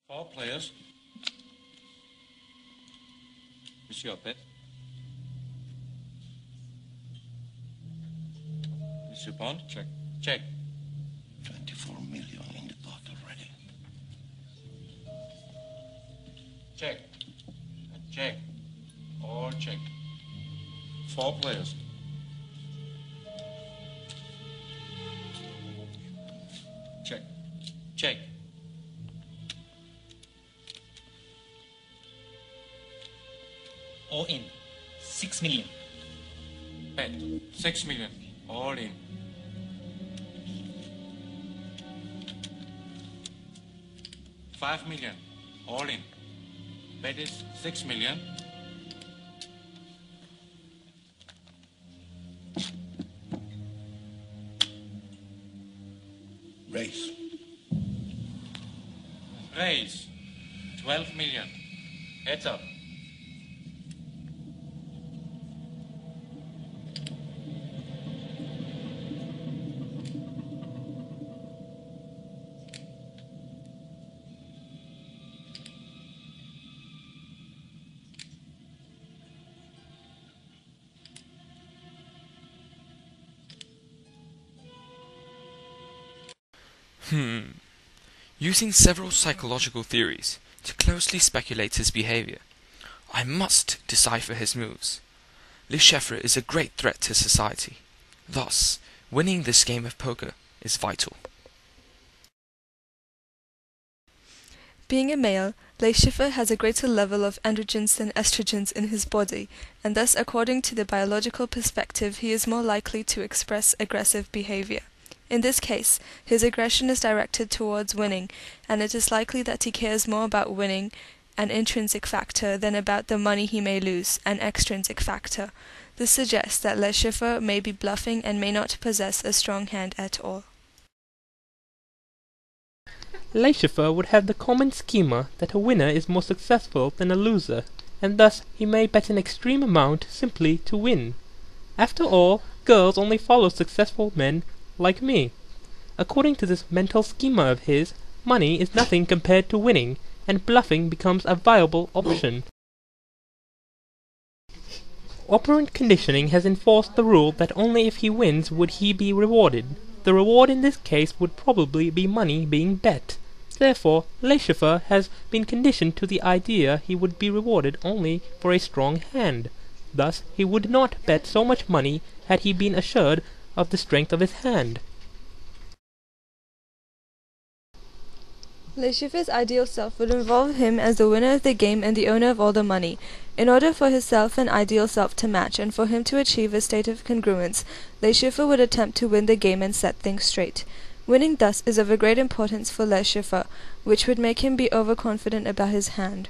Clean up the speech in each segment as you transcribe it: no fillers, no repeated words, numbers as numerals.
Four players. It's your bet. It's your pawn. Check. Check. 24 million in the pot already. Check. Check. All check. Four players. Check. Check. All in. 6 million. Bet. 6 million. All in. $5 million. All in. Bet is 6 million. Race. Raise. 12 million. Heads up. Using several psychological theories to closely speculate his behavior, I must decipher his moves. Le Chiffre is a great threat to society. Thus, winning this game of poker is vital. Being a male, Le Chiffre has a greater level of androgens than estrogens in his body, and thus according to the biological perspective he is more likely to express aggressive behavior. In this case, his aggression is directed towards winning, and it is likely that he cares more about winning, an intrinsic factor, than about the money he may lose, an extrinsic factor. This suggests that Le Chiffre may be bluffing and may not possess a strong hand at all. Le Chiffre would have the common schema that a winner is more successful than a loser, and thus he may bet an extreme amount simply to win. After all, girls only follow successful men like me. According to this mental schema of his, money is nothing compared to winning, and bluffing becomes a viable option. Operant conditioning has enforced the rule that only if he wins would he be rewarded. The reward in this case would probably be money being bet. Therefore, Le Chiffre has been conditioned to the idea he would be rewarded only for a strong hand. Thus, he would not bet so much money had he been assured of the strength of his hand. Le Chiffre's ideal self would involve him as the winner of the game and the owner of all the money. In order for his self and ideal self to match, and for him to achieve a state of congruence, Le Chiffre would attempt to win the game and set things straight. Winning thus is of a great importance for Le Chiffre, which would make him be overconfident about his hand.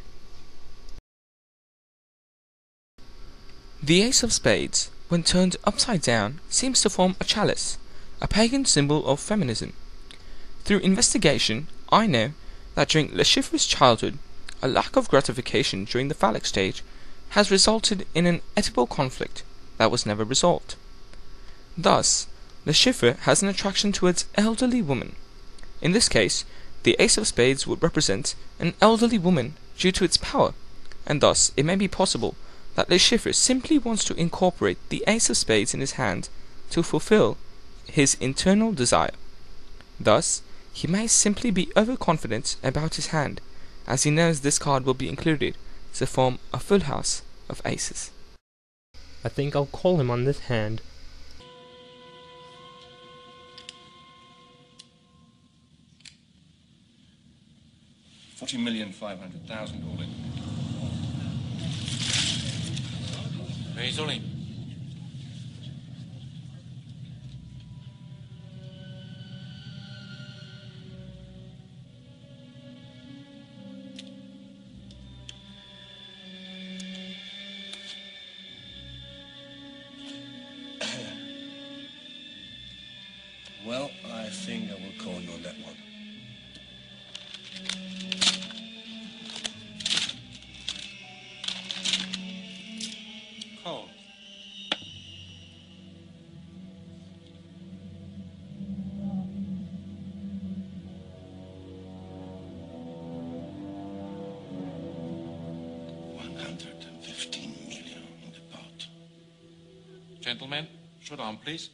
The ace of spades, when turned upside down, seems to form a chalice, a pagan symbol of feminism. Through investigation, I know that during Le Chiffre's childhood, a lack of gratification during the phallic stage has resulted in an Oedipal conflict that was never resolved. Thus, Le Chiffre has an attraction towards elderly women. In this case, the ace of spades would represent an elderly woman due to its power, and thus it may be possible that Le Chiffre simply wants to incorporate the ace of spades in his hand to fulfill his internal desire. Thus, he may simply be overconfident about his hand, as he knows this card will be included to form a full house of aces. I think I'll call him on this hand. $40,500,000 all in. Raise all in. Well, I think I will call you on that one. Call. Gentlemen, short arm, please.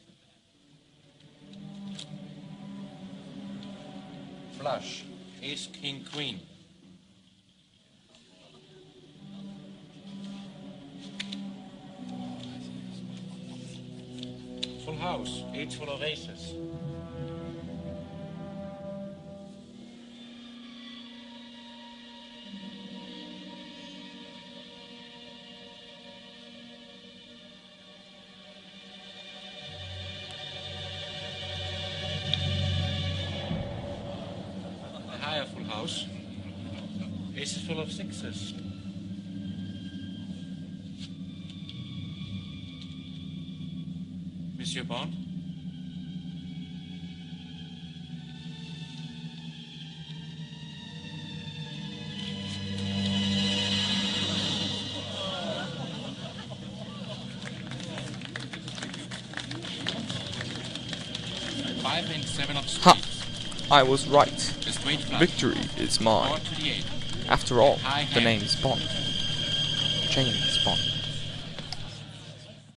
Flush. Ace, king, queen. Full house. 8 full of aces. A higher full house. Aces full of sixes. Monsieur Bond? Five and 7 of Ha! spades. I was right. The straight flush. Victory is Four mine. to the 8. After all, High the hand. name's Bond. James Bond.